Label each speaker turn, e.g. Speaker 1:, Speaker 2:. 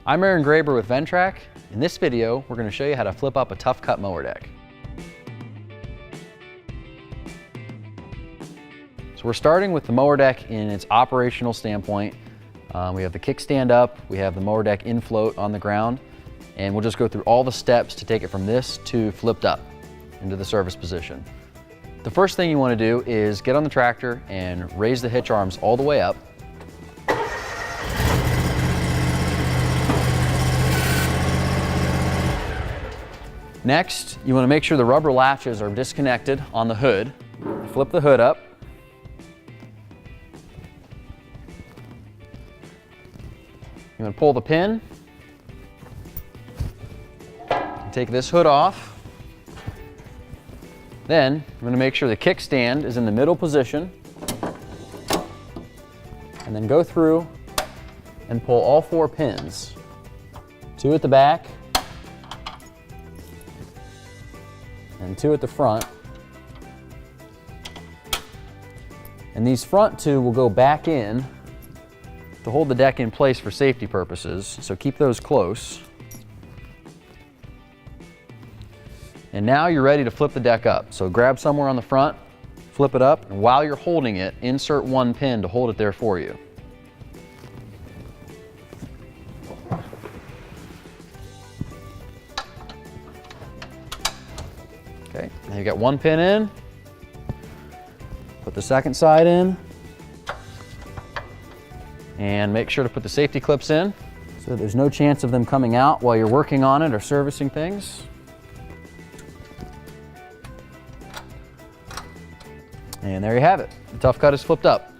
Speaker 1: I'm Aaron Graber with Ventrac. In this video, we're going to show you how to flip up a Tough Cut mower deck. So we're starting with the mower deck in its operational standpoint. We have the kickstand up, we have the mower deck in float on the ground, and we'll just go through all the steps to take it from this to flipped up into the service position. The first thing you want to do is get on the tractor and raise the hitch arms all the way up. Next, you want to make sure the rubber latches are disconnected on the hood. Flip the hood up. You want to pull the pin. Take this hood off. Then, I'm going to make sure the kickstand is in the middle position. And then go through and pull all 4 pins. 2 at the back, and 2 at the front. And these front 2 will go back in to hold the deck in place for safety purposes, so keep those close. And now you're ready to flip the deck up. So grab somewhere on the front, flip it up, and while you're holding it, insert 1 pin to hold it there for you. Okay, now you got 1 pin in. Put the second side in. And make sure to put the safety clips in so there's no chance of them coming out while you're working on it or servicing things. And there you have it. The Tough Cut is flipped up.